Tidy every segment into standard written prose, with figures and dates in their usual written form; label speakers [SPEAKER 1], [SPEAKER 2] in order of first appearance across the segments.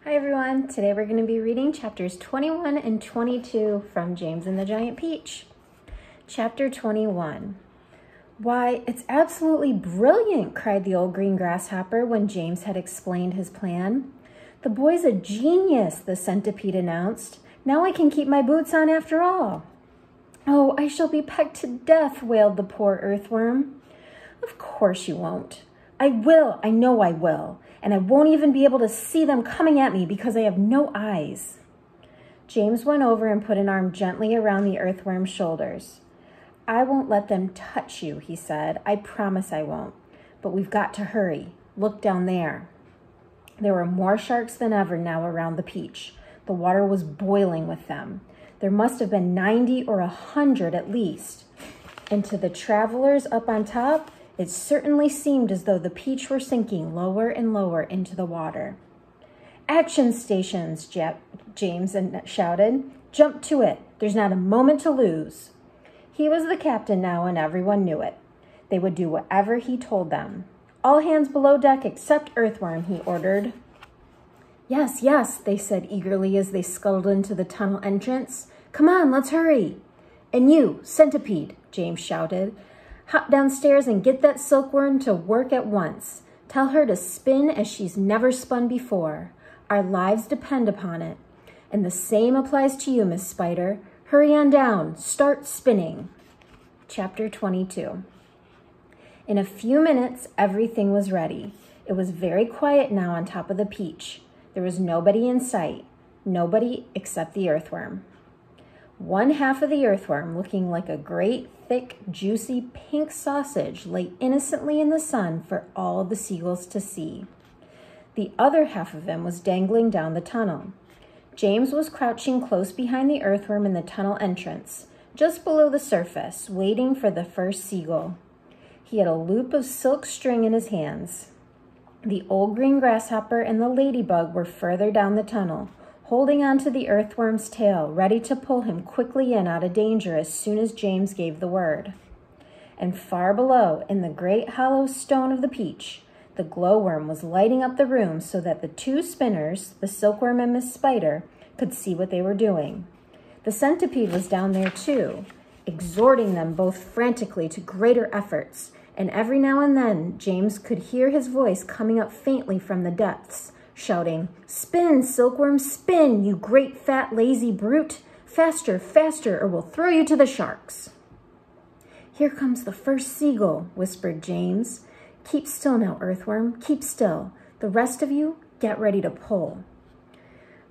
[SPEAKER 1] Hi everyone, today we're going to be reading chapters 21 and 22 from James and the Giant Peach. Chapter 21. Why, it's absolutely brilliant, cried the old green grasshopper when James had explained his plan. The boy's a genius, the centipede announced. Now I can keep my boots on after all. Oh, I shall be pecked to death, wailed the poor earthworm. Of course you won't. I will, I know I will. And I won't even be able to see them coming at me because I have no eyes. James went over and put an arm gently around the earthworm's shoulders. I won't let them touch you, he said. I promise I won't. But we've got to hurry. Look down there. There were more sharks than ever now around the peach. The water was boiling with them. There must have been 90 or 100 at least. And to the travelers up on top, it certainly seemed as though the peach were sinking lower and lower into the water. Action stations, James shouted. Jump to it. There's not a moment to lose. He was the captain now and everyone knew it. They would do whatever he told them. All hands below deck except Earthworm, he ordered. Yes, yes, they said eagerly as they scuttled into the tunnel entrance. Come on, let's hurry. And you, Centipede, James shouted. Hop downstairs and get that silkworm to work at once. Tell her to spin as she's never spun before. Our lives depend upon it. And the same applies to you, Miss Spider. Hurry on down. Start spinning. Chapter 22. In a few minutes, everything was ready. It was very quiet now on top of the peach. There was nobody in sight. Nobody except the earthworm. One half of the earthworm, looking like a great, thick, juicy pink sausage, lay innocently in the sun for all the seagulls to see. The other half of him was dangling down the tunnel. James was crouching close behind the earthworm in the tunnel entrance, just below the surface, waiting for the first seagull. He had a loop of silk string in his hands. The old green grasshopper and the ladybug were further down the tunnel, holding on to the earthworm's tail, ready to pull him quickly in out of danger as soon as James gave the word. And far below, in the great hollow stone of the peach, the glowworm was lighting up the room so that the two spinners, the silkworm and Miss Spider, could see what they were doing. The centipede was down there too, exhorting them both frantically to greater efforts, and every now and then James could hear his voice coming up faintly from the depths, shouting, Spin, silkworm, spin, you great fat lazy brute. Faster, faster, or we'll throw you to the sharks. Here comes the first seagull, whispered James. Keep still now, earthworm, keep still. The rest of you, get ready to pull.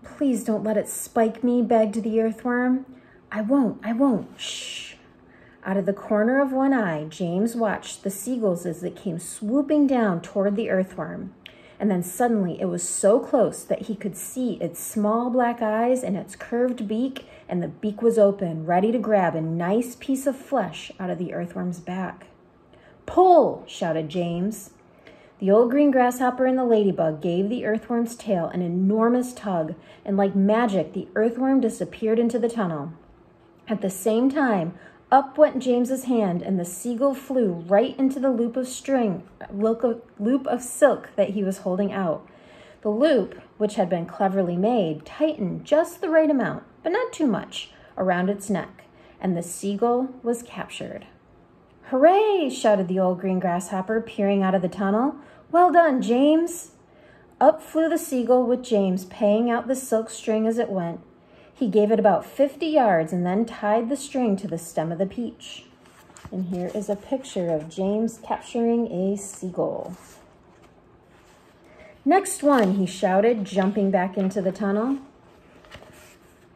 [SPEAKER 1] Please don't let it spike me, begged the earthworm. I won't, shh. Out of the corner of one eye, James watched the seagulls as they came swooping down toward the earthworm. And then suddenly it was so close that he could see its small black eyes and its curved beak, and the beak was open, ready to grab a nice piece of flesh out of the earthworm's back. Pull, shouted James. The old green grasshopper and the ladybug gave the earthworm's tail an enormous tug, and like magic, the earthworm disappeared into the tunnel. At the same time, up went James's hand, and the seagull flew right into the loop of silk that he was holding out. The loop, which had been cleverly made, tightened just the right amount, but not too much, around its neck, and the seagull was captured. Hooray! Shouted the old green grasshopper, peering out of the tunnel. Well done, James! Up flew the seagull with James paying out the silk string as it went. He gave it about 50 yards and then tied the string to the stem of the peach. And here is a picture of James capturing a seagull. Next one, he shouted, jumping back into the tunnel.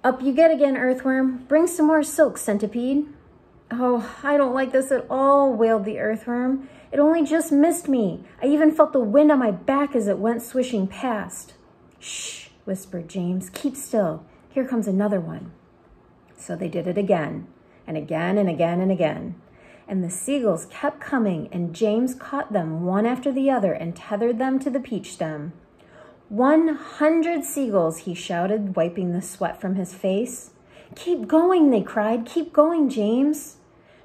[SPEAKER 1] Up you get again, earthworm. Bring some more silk, centipede. Oh, I don't like this at all, wailed the earthworm. It only just missed me. I even felt the wind on my back as it went swishing past. Shh, whispered James. Keep still. Here comes another one. So they did it again, and again, and again, and again. And the seagulls kept coming, and James caught them one after the other and tethered them to the peach stem. 100 seagulls, he shouted, wiping the sweat from his face. Keep going, they cried. Keep going, James.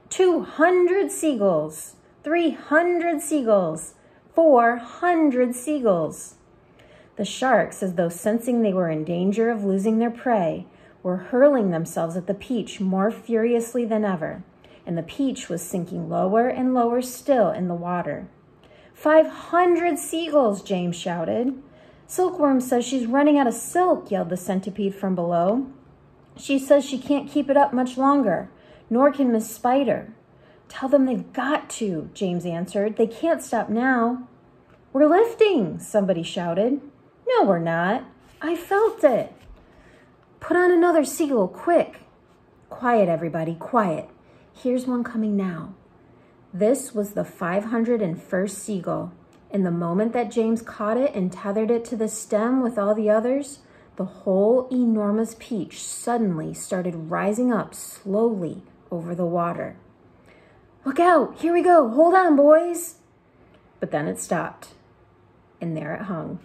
[SPEAKER 1] 200 seagulls. 300 seagulls. 400 seagulls. The sharks, as though sensing they were in danger of losing their prey, were hurling themselves at the Peach more furiously than ever, and the Peach was sinking lower and lower still in the water. 500 seagulls, James shouted. Silkworm says she's running out of silk, yelled the centipede from below. She says she can't keep it up much longer, nor can Miss Spider. Tell them they've got to, James answered. They can't stop now. We're lifting, somebody shouted. No, we're not. I felt it. Put on another seagull, quick. Quiet, everybody, quiet. Here's one coming now. This was the 501st seagull. In the moment that James caught it and tethered it to the stem with all the others, the whole enormous Peach suddenly started rising up slowly over the water. Look out, here we go, hold on, boys. But then it stopped, and there it hung.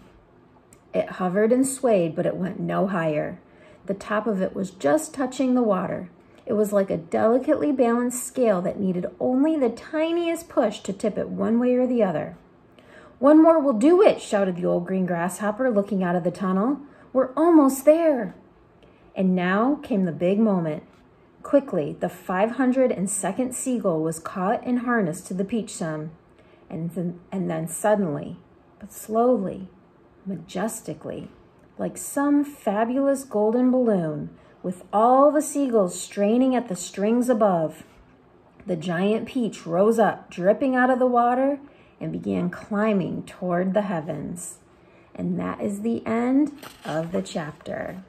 [SPEAKER 1] It hovered and swayed, but it went no higher. The top of it was just touching the water. It was like a delicately balanced scale that needed only the tiniest push to tip it one way or the other. One more will do it, shouted the old green grasshopper, looking out of the tunnel. We're almost there. And now came the big moment. Quickly, the 502nd seagull was caught and harnessed to the peach stem. And then suddenly, but slowly, majestically, like some fabulous golden balloon, with all the seagulls straining at the strings above, the giant Peach rose up, dripping out of the water, and began climbing toward the heavens. And that is the end of the chapter.